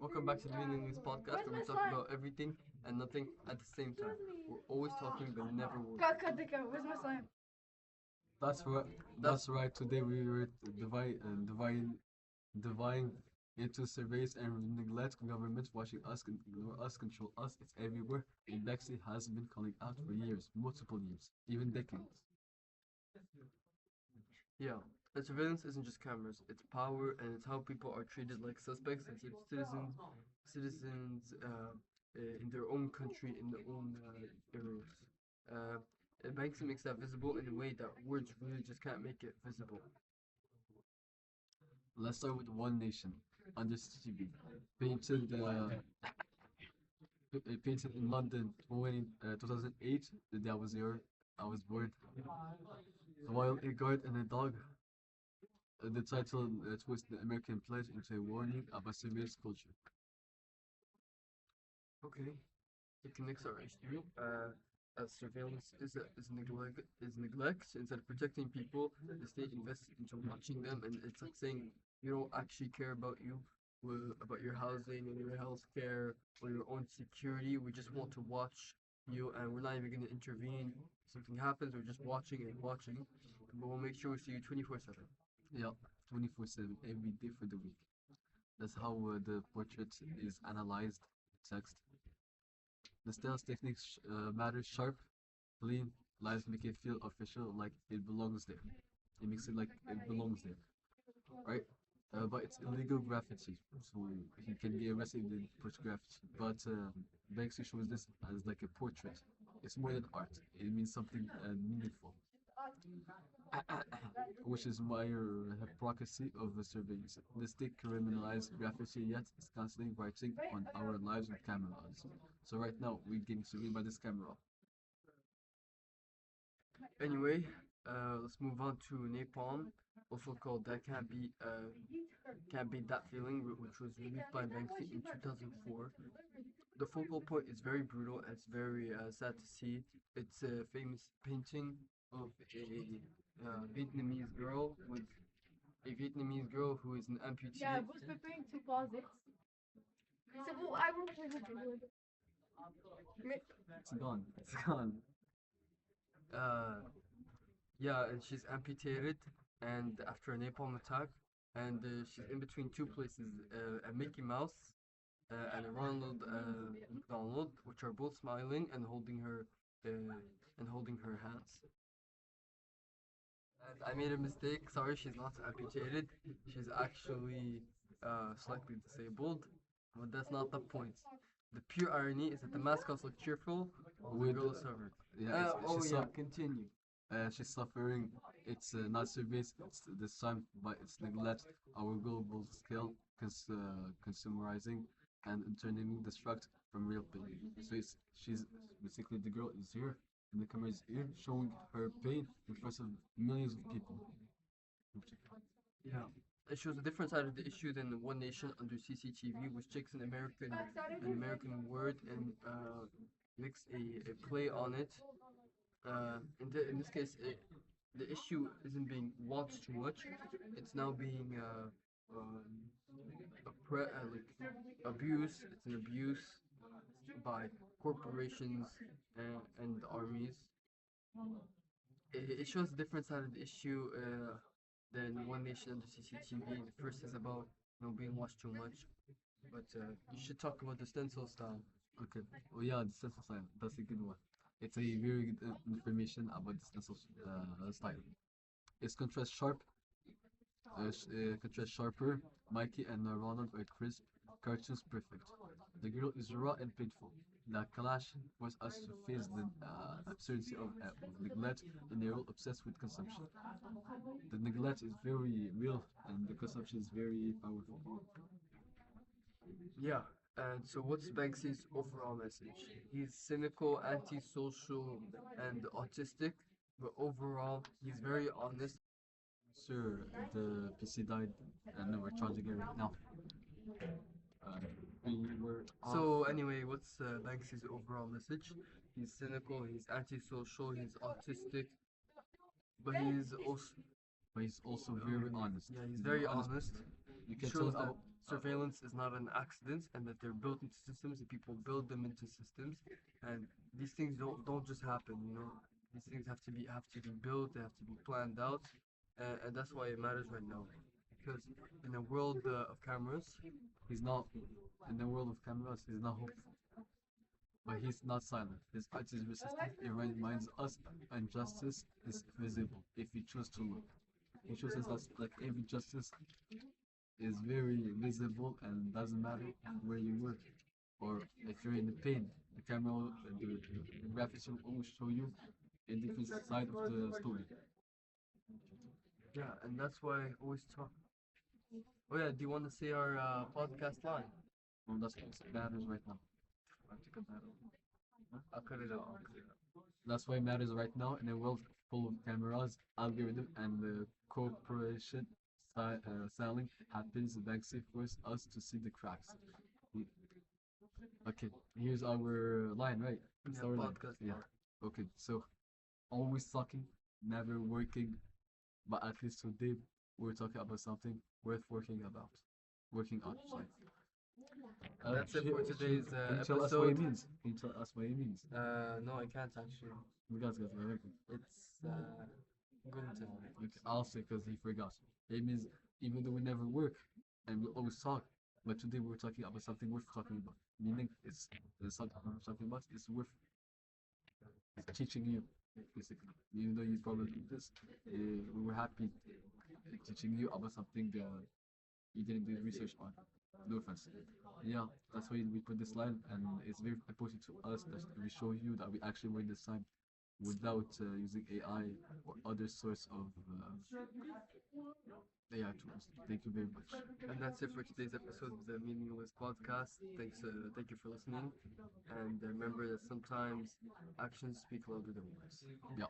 Welcome back to the Meaning English podcast, where we talk about everything and nothing at the same time. We're always talking, but never working. Where's my slime? That's right. That's right. Today we were dividing into surveys and neglect governments watching us, ignore us, control us. It's everywhere. And Bexley has been calling out for years, multiple years, even decades. Yeah, and surveillance isn't just cameras; it's power, and it's how people are treated like suspects and citizens in their own country, in their own areas. Uh, Banksy makes that visible in a way that words really just can't make it visible. Let's start with One Nation under CCTV, painted painted in London 2008. The day I was there, I was bored. While a guard and a dog. The title twists the American pledge into a warning about surveillance culture. Okay, it connects our issue. As surveillance is neglect. Instead of protecting people, the state invests into watching them, and it's like saying we don't actually care about you, about your housing and your health care or your own security. We just want to watch you, and we're not even going to intervene. If something happens, we're just watching and watching, but we'll make sure we see you 24/7. Yeah, 24/7, every day for the week. That's how the portrait is analyzed. Text. The styles techniques matter sharp, clean, lines make it feel official, like it belongs there. It makes it like it belongs there, right? But it's illegal graffiti, so he can be arrested if he puts graffiti. But Banksy shows this as like a portrait. It's more than art. It means something meaningful, which is why hypocrisy of the surveillance. The state criminalized graffiti, yet it's constantly writing on our lives with cameras. So right now we're getting surveilled by this camera. Anyway, let's move on to Napalm, also called That Can't Be That Feeling, which was released by Banksy in 2004. The focal point is very brutal and it's very sad to see. It's a famous painting of a Vietnamese girl who is an amputee. Yeah, vous preparing to pause it. C'est bon, I will play with it. It's gone. It's gone. Uh, yeah, and she's amputated, and after a napalm attack, and she's in between two places, a Mickey Mouse and a Ronald McDonald, which are both smiling and holding her hands. And I made a mistake. Sorry, she's not amputated. She's actually slightly disabled, but that's not the point. The pure irony is that the mascots look cheerful while the With girl is suffered. yeah, Continue. she's suffering. It's not surveillance. It's this time, but it's neglect. Our global scale, consumerizing, and turning distract from real pain. So she's basically the girl is here, and the camera is here, showing her pain in front of millions of people. Yeah. It shows a different side of the issue than One Nation under CCTV, which takes an American word and makes a play on it. In this case, the issue isn't being watched too much. It's now being like abuse. It's an abuse by corporations and armies. It shows a different side of the issue than One Nation under CCTV. The first is about being watched too much, but you should talk about the stencil style. Okay. Oh yeah, the stencil style. That's a good one. It's a very good information about the stencil style. It's contrast sharper. Mikey and Ronald are crisp, cartoons perfect. The girl is raw and painful. The clash forces us to face the absurdity of neglect in a world obsessed with consumption. The neglect is very real and the consumption is very powerful. Yeah. And so, what's Banksy's overall message? He's cynical, antisocial, and autistic, but overall, he's very honest. Sir, the PC died and we're charging it right now. Uh, we were off. So anyway, what's Banksy's overall message? He's cynical, he's antisocial, he's autistic, but He's also very honest. yeah, he's He's very honest. honest. You He can tell shows that. that surveillance is not an accident and that they're built into systems and people build them into systems and these things don't just happen, you know. These things have to be built, they have to be planned out, and that's why it matters right now. Because in a world of cameras, He's not in the world of cameras. He's not hopeful, but he's not silent. His art is resistant. It reminds us injustice is visible if we choose to look. He shows us that like every justice is very visible and doesn't matter where you work or if you're in the pain. The camera, the graphics will always show you a different side of the story. yeah, and that's why I always talk. Oh yeah, do you want to say our podcast line? Well, that's what matters right now. I have to cut that out. I'll cut it out. I'll cut it out. That's why it matters right now in a world full of cameras, algorithm, and corporation selling happens. Banksy force us to see the cracks. We- Okay, here's our line, right? It's Yeah, our line. podcast Yeah. line. Okay, so always talking, never working, but at least today we're talking about something worth working on. Sorry. That's it for today's Can you tell us what it episode. means? Can you tell us what it means? No, I can't actually. Guys, okay. It's Gunten. Okay, I'll say because he forgot. It means even though we never work and we always talk, but today we're talking about something worth talking about. Meaning it's something we're talking about is worth teaching you, basically. Even though you probably do this, we were happy teaching you about something you didn't do research on. No offense. Yeah, that's why we put this line, and it's very important to us that we show you that we actually work this time without using AI or other source of AI tools. Thank you very much. And that's it for today's episode of the Meaningless Podcast. Thank you for listening. And remember that sometimes actions speak louder than words. Yeah.